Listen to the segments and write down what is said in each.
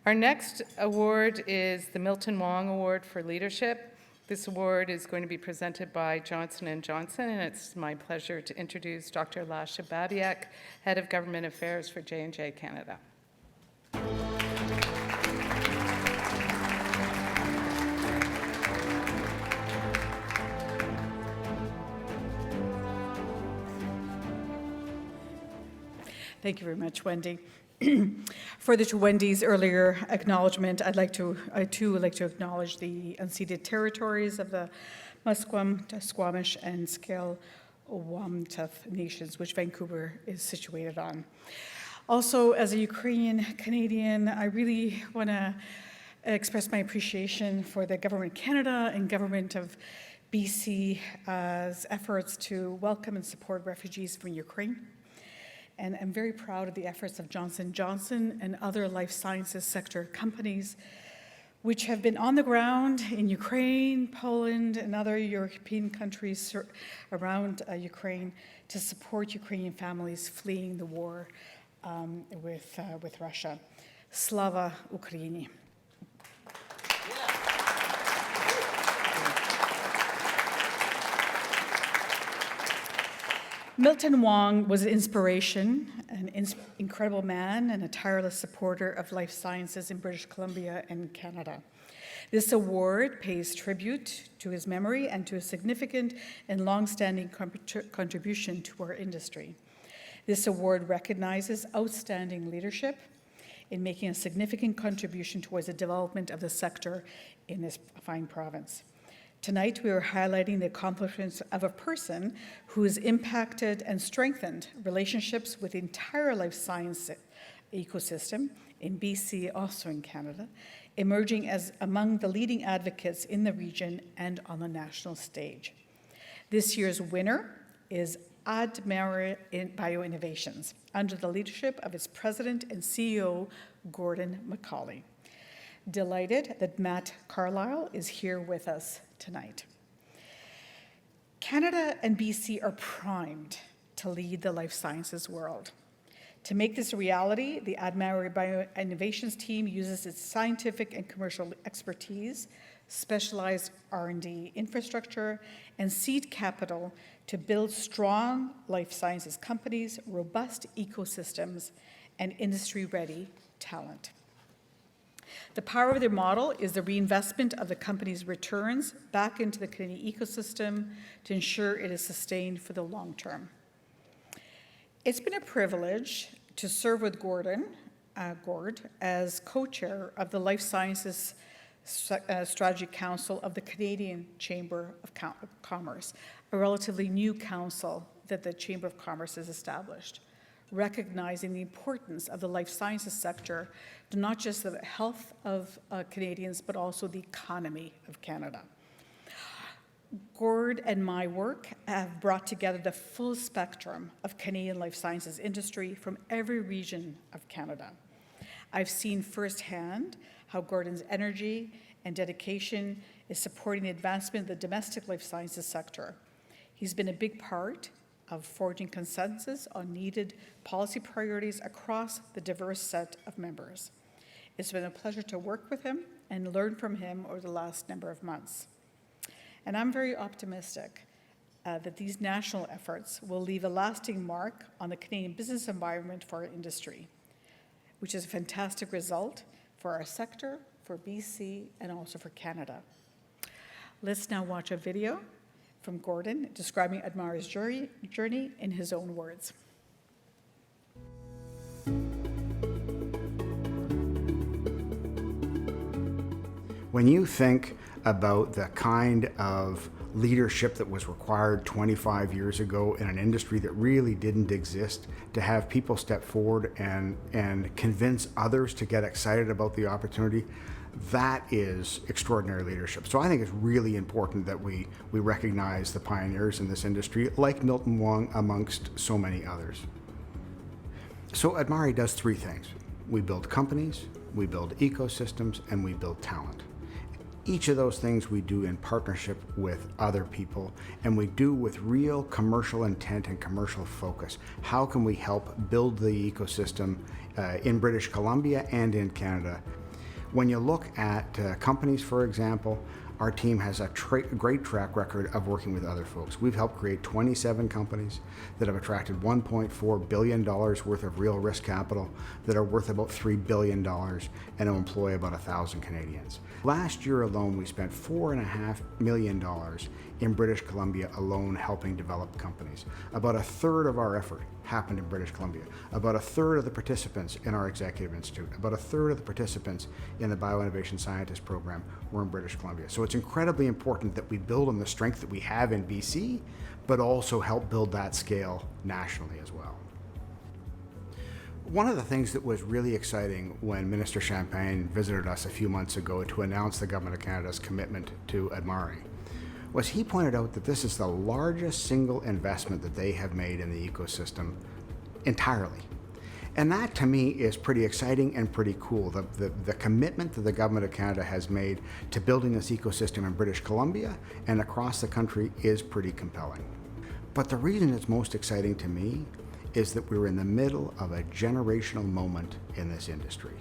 Our next award is the Milton Wong Award for Leadership. This award is going to be presented by Johnson & Johnson, and it's my pleasure to introduce Dr. Lasha Babiak, Head of Government Affairs for J&J Canada. Thank you very much, Wendy. Further to Wendy's earlier acknowledgement, I'd too like to acknowledge the unceded territories of the Musqueam, Squamish, and Scale-Wamtuf nations, which Vancouver is situated on. Also, as a Ukrainian Canadian, I really want to express my appreciation for the Government of Canada and Government of BC's efforts to welcome and support refugees from Ukraine. And I'm very proud of the efforts of Johnson & Johnson and other life sciences sector companies which have been on the ground in Ukraine, Poland, and other European countries around Ukraine to support Ukrainian families fleeing the war with Russia. Slava Ukraini. Milton Wong was an inspiration, an incredible man, and a tireless supporter of life sciences in British Columbia and Canada. This award pays tribute to his memory and to a significant and long-standing contribution to our industry. This award recognizes outstanding leadership in making a significant contribution towards the development of the sector in this fine province. Tonight, we are highlighting the accomplishments of a person who has impacted and strengthened relationships with the entire life science ecosystem in BC, also in Canada, emerging as among the leading advocates in the region and on the national stage. This year's winner is adMare BioInnovations, under the leadership of its president and CEO, Gordon McCauley. Delighted that Matt Carlisle is here with us tonight. Canada and BC are primed to lead the life sciences world. To make this a reality, the adMare BioInnovations team uses its scientific and commercial expertise, specialized R&D infrastructure, and seed capital to build strong life sciences companies, robust ecosystems, and industry-ready talent. The power of their model is the reinvestment of the company's returns back into the Canadian ecosystem to ensure it is sustained for the long term. It's been a privilege to serve with Gord as co-chair of the Life Sciences Strategy Council of the Canadian Chamber of Commerce, a relatively new council that the Chamber of Commerce has established, recognizing the importance of the life sciences sector to not just the health of Canadians, but also the economy of Canada. Gord and my work have brought together the full spectrum of Canadian life sciences industry from every region of Canada. I've seen firsthand how Gordon's energy and dedication is supporting the advancement of the domestic life sciences sector. He's been a big part of forging consensus on needed policy priorities across the diverse set of members. It's been a pleasure to work with him and learn from him over the last number of months. And I'm very optimistic that these national efforts will leave a lasting mark on the Canadian business environment for our industry, which is a fantastic result for our sector, for BC, and also for Canada. Let's now watch a video from Gordon describing adMare's journey in his own words. When you think about the kind of leadership that was required 25 years ago in an industry that really didn't exist, to have people step forward and convince others to get excited about the opportunity, that is extraordinary leadership. So I think it's really important that we recognize the pioneers in this industry, like Milton Wong, amongst so many others. So adMare does three things. We build companies, we build ecosystems, and we build talent. Each of those things we do in partnership with other people, and we do with real commercial intent and commercial focus. How can we help build the ecosystem in British Columbia and in Canada? When you look at companies, for example, our team has a great track record of working with other folks. We've helped create 27 companies that have attracted $1.4 billion worth of real risk capital, that are worth about $3 billion and employ about 1,000 Canadians. Last year alone, we spent $4.5 million in British Columbia alone helping develop companies. About a third of our effort happened in British Columbia. About a third of the participants in our executive institute, about a third of the participants in the BioInnovation Scientist program were in British Columbia. So it's incredibly important that we build on the strength that we have in BC, but also help build that scale nationally as well. One of the things that was really exciting when Minister Champagne visited us a few months ago to announce the Government of Canada's commitment to adMare was he pointed out that this is the largest single investment that they have made in the ecosystem entirely. And that to me is pretty exciting and pretty cool. The commitment that the Government of Canada has made to building this ecosystem in British Columbia and across the country is pretty compelling. But the reason it's most exciting to me is that we're in the middle of a generational moment in this industry.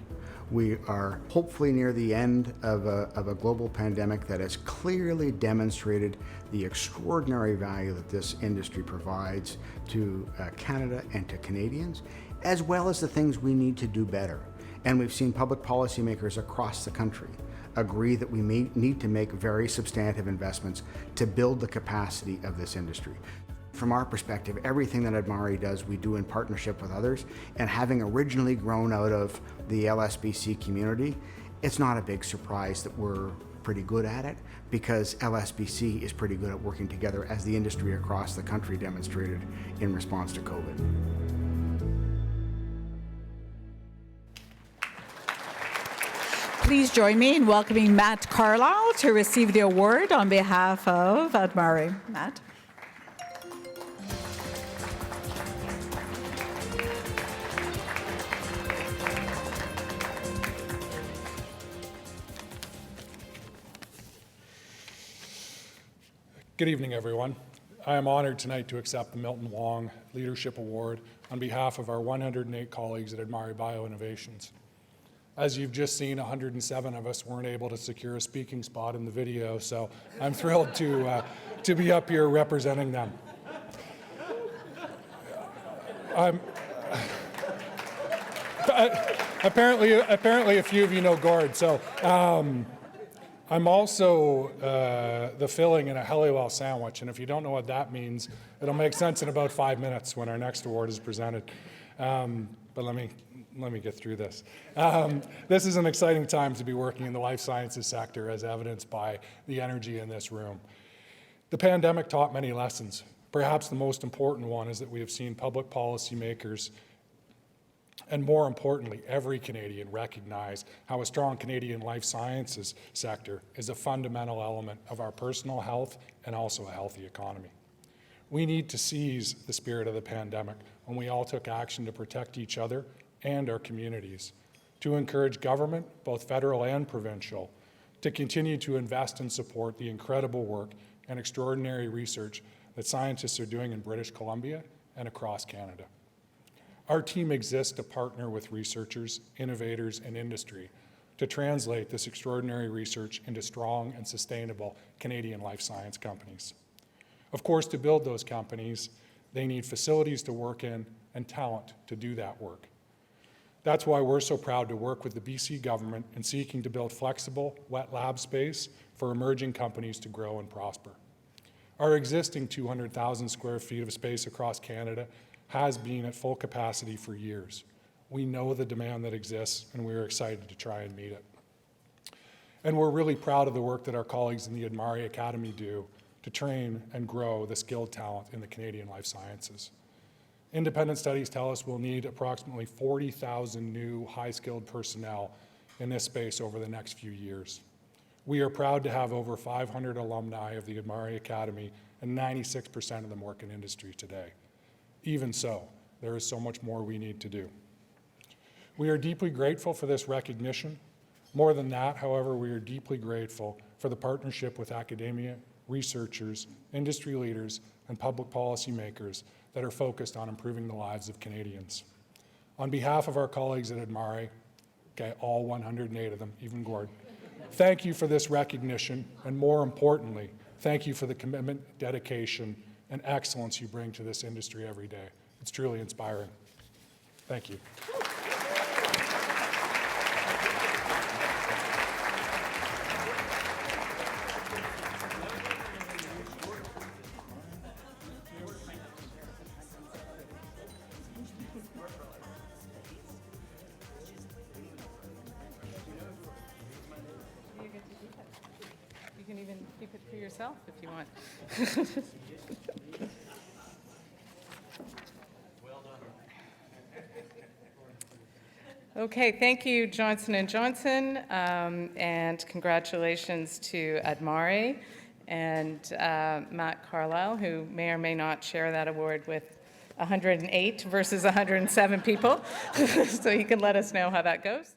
We are hopefully near the end of a global pandemic that has clearly demonstrated the extraordinary value that this industry provides to Canada and to Canadians, as well as the things we need to do better. And we've seen public policymakers across the country agree that we may need to make very substantive investments to build the capacity of this industry. From our perspective, everything that adMare does, we do in partnership with others. And having originally grown out of the LSBC community, it's not a big surprise that we're pretty good at it, because LSBC is pretty good at working together, as the industry across the country demonstrated in response to COVID. Please join me in welcoming Matt Carlisle to receive the award on behalf of adMare. Matt. Good evening, everyone. I am honored tonight to accept the Milton Wong Leadership Award on behalf of our 108 colleagues at adMare BioInnovations. As you've just seen, 107 of us weren't able to secure a speaking spot in the video, so I'm thrilled to be up here representing them. Apparently a few of you know Gord, so I'm also the filling in a Helliwell sandwich, and if you don't know what that means, it'll make sense in about 5 minutes when our next award is presented. But let me get through this. This is an exciting time to be working in the life sciences sector, as evidenced by the energy in this room. The pandemic taught many lessons. Perhaps the most important one is that we have seen public policy makers, and more importantly, every Canadian, recognize how a strong Canadian life sciences sector is a fundamental element of our personal health and also a healthy economy. We need to seize the spirit of the pandemic when we all took action to protect each other and our communities, to encourage government, both federal and provincial, to continue to invest and support the incredible work and extraordinary research that scientists are doing in British Columbia and across Canada. Our team exists to partner with researchers, innovators, and industry to translate this extraordinary research into strong and sustainable Canadian life science companies. Of course, to build those companies, they need facilities to work in and talent to do that work. That's why we're so proud to work with the BC government in seeking to build flexible, wet lab space for emerging companies to grow and prosper. Our existing 200,000 square feet of space across Canada has been at full capacity for years. We know the demand that exists, and we're excited to try and meet it. And we're really proud of the work that our colleagues in the adMare Academy do to train and grow the skilled talent in the Canadian life sciences. Independent studies tell us we'll need approximately 40,000 new high-skilled personnel in this space over the next few years. We are proud to have over 500 alumni of the adMare Academy, and 96% of them work in industry today. Even so, there is so much more we need to do. We are deeply grateful for this recognition. More than that, however, we are deeply grateful for the partnership with academia, researchers, industry leaders, and public policy makers that are focused on improving the lives of Canadians. On behalf of our colleagues at adMare, Okay, all 108 of them, even Gord. Thank you for this recognition, and more importantly, thank you for the commitment, dedication, and excellence you bring to this industry every day. It's truly inspiring. Thank you. You can even keep it for yourself if you want. Okay, thank you, Johnson & Johnson, and congratulations to adMare and Matt Carlisle, who may or may not share that award with 108 versus 107 people. So you can let us know how that goes.